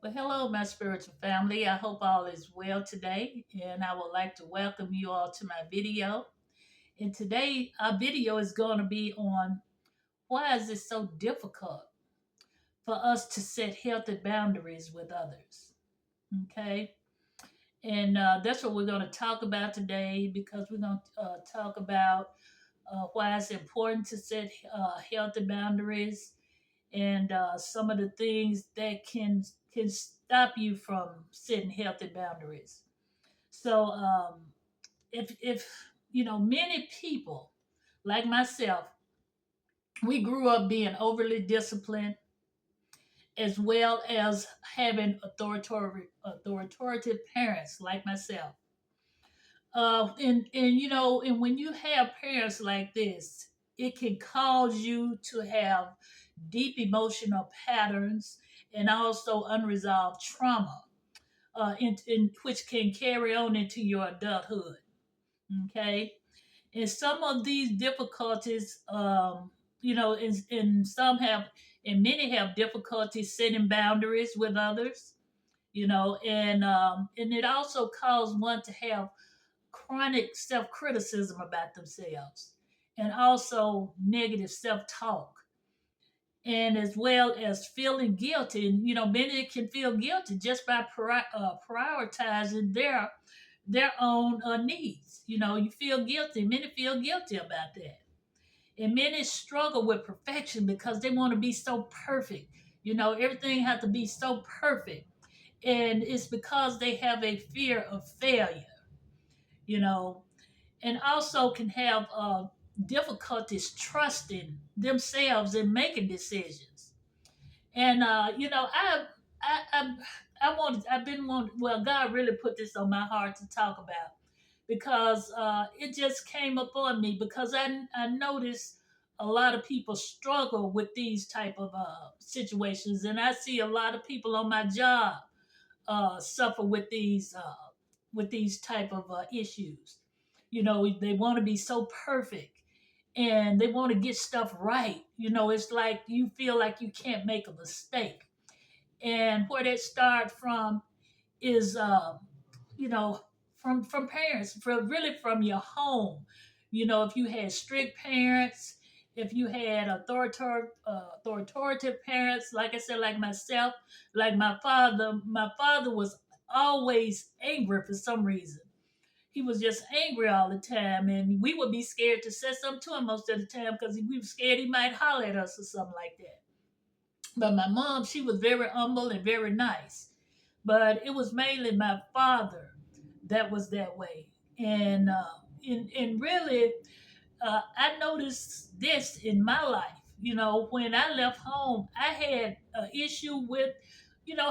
Well, hello, my spiritual family. I hope all is well today, and I would like to welcome you all to my video. And today, our video is going to be on why is it so difficult for us to set healthy boundaries with others. Okay, and that's what we're going to talk about today because we're going to talk about why it's important to set healthy boundaries and some of the things that can stop you from setting healthy boundaries. So if many people like myself, we grew up being overly disciplined as well as having authoritative parents like myself. And when you have parents like this, it can cause you to have deep emotional patterns and also unresolved trauma, in which can carry on into your adulthood. Okay, and some of these difficulties, and some have, and many have difficulties setting boundaries with others. And it also causes one to have chronic self criticism about themselves, and also negative self talk, and as well as feeling guilty. And many can feel guilty just by prioritizing their own needs. You feel guilty. Many feel guilty about that, and many struggle with perfection because they want to be so perfect. Everything has to be so perfect, and it's because they have a fear of failure. You know, and also can have difficulties trusting themselves and making decisions. And I've been wanting. Well, God really put this on my heart to talk about because it just came upon me because I noticed a lot of people struggle with these type of situations, and I see a lot of people on my job suffer with these type of issues. They want to be so perfect and they want to get stuff right. It's like you feel like you can't make a mistake. And where that start from is, you know, from parents, from really from your home. If you had strict parents, if you had authoritative parents, like I said, like myself, like my father was always angry for some reason. He was just angry all the time, and we would be scared to say something to him most of the time because we were scared he might holler at us or something like that. But my mom, she was very humble and very nice. But it was mainly my father that was that way. And really, I noticed this in my life. When I left home, I had an issue with,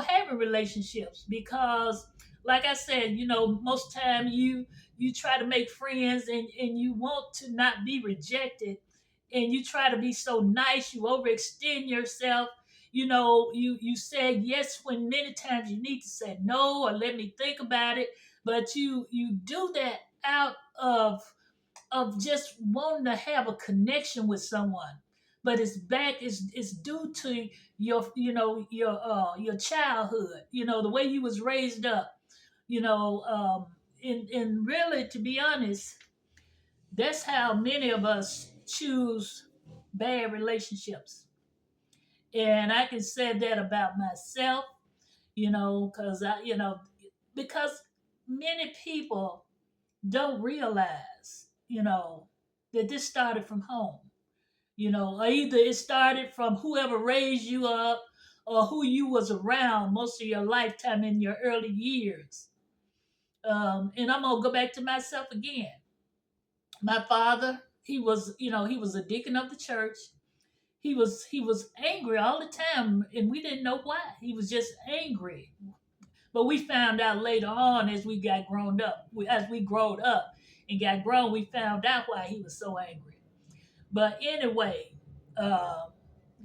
having relationships because, like I said, most time you try to make friends and you want to not be rejected, and you try to be so nice, you overextend yourself. You say yes when many times you need to say no or let me think about it, but you do that out of just wanting to have a connection with someone. But it's due to your childhood, the way you was raised up. And really, to be honest, that's how many of us choose bad relationships. And I can say that about myself, because because many people don't realize, that this started from home. Or either it started from whoever raised you up or who you was around most of your lifetime in your early years. And I'm gonna go back to myself again. My father, he was a deacon of the church. He was angry all the time, and we didn't know why. He was just angry. But we found out later on as we got grown up, as we growed up and got grown, we found out why he was so angry. But anyway, uh,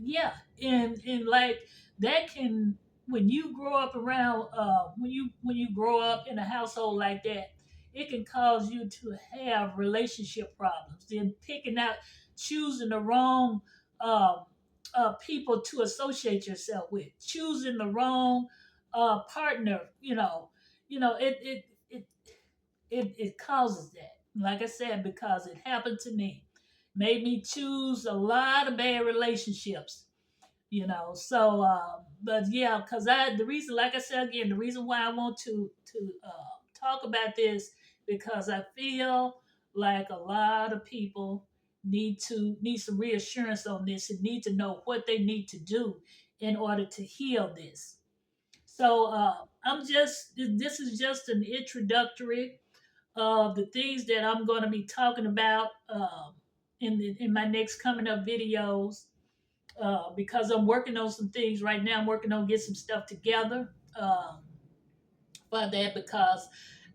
yeah, and like that can, when you grow up around, when you grow up in a household like that, it can cause you to have relationship problems. Then picking out, choosing the wrong um, people to associate yourself with, choosing the wrong partner, it causes that. Like I said, because it happened to me, made me choose a lot of bad relationships. So but yeah, because I the reason, like I said again, the reason why I want to talk about this, because I feel like a lot of people need some reassurance on this and need to know what they need to do in order to heal this. So this is just an introductory of the things that I'm going to be talking about in my next coming up videos, because I'm working on some things right now. I'm working on get some stuff together for that, because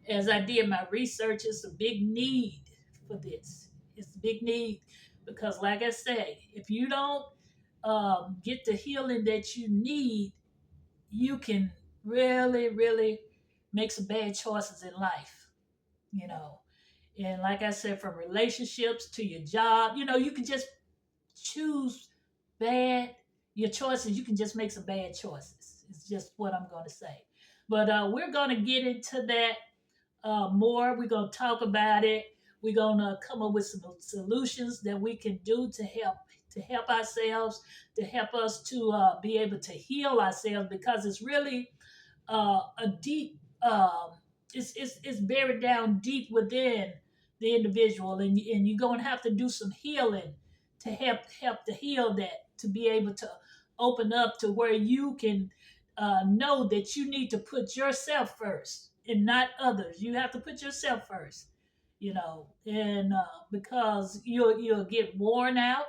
as I did my research, it's a big need for this. It's a big need because, like I say, if you don't get the healing that you need, you can really, really make some bad choices in life. You know, and like I said, from relationships to your job, you can just choose bad your choices. You can just make some bad choices. It's just what I'm going to say. But we're going to get into that more. We're going to talk about it. We're going to come up with some solutions that we can do to help ourselves, to help us to be able to heal ourselves, because it's really a deep it's buried down deep within the individual, and you're going to have to do some healing to help to heal that, to be able to open up to where you can know that you need to put yourself first and not others. You have to put yourself first, and because you'll get worn out.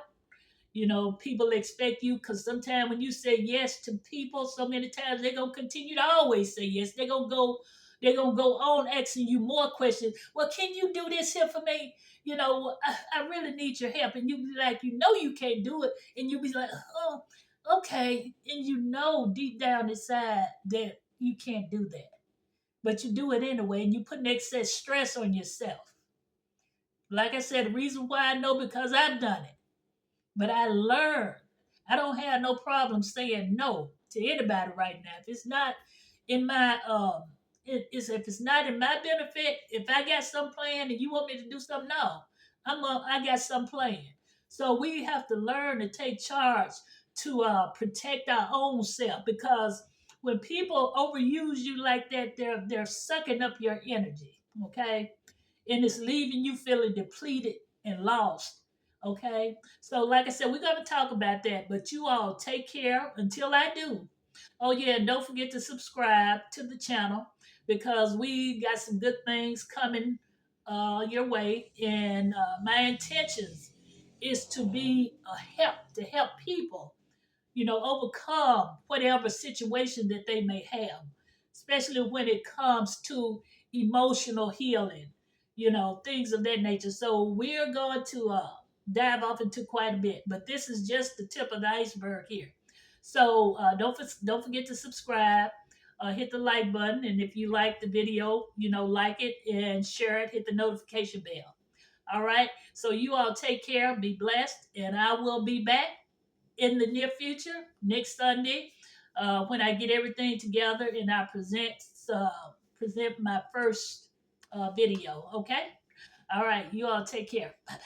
People expect you, because sometimes when you say yes to people, so many times they're gonna continue to always say yes. They're gonna go on asking you more questions. Well, can you do this here for me? I really need your help. And you be like, you can't do it. And you be like, oh, okay. And deep down inside that you can't do that. But you do it anyway, and you put excess stress on yourself. Like I said, the reason why I know, because I've done it. But I learned. I don't have no problem saying no to anybody right now. If it's not in my if it's not in my benefit, if I got some plan and you want me to do something, no, I got some plan. So we have to learn to take charge to protect our own self, because when people overuse you like that, they're sucking up your energy, okay, and it's leaving you feeling depleted and lost. Okay. So, like I said, we're going to talk about that, but you all take care until I do. Oh, yeah. And don't forget to subscribe to the channel, because we got some good things coming your way. And my intentions is to be a help, to help people, overcome whatever situation that they may have, especially when it comes to emotional healing, things of that nature. So we're going to dive off into quite a bit, but this is just the tip of the iceberg here. So don't forget to subscribe, hit the like button, and if you like the video, like it and share it. Hit the notification bell. All right. So you all take care, be blessed, and I will be back in the near future, next Sunday, when I get everything together and I present my first video. Okay. All right. You all take care. Bye.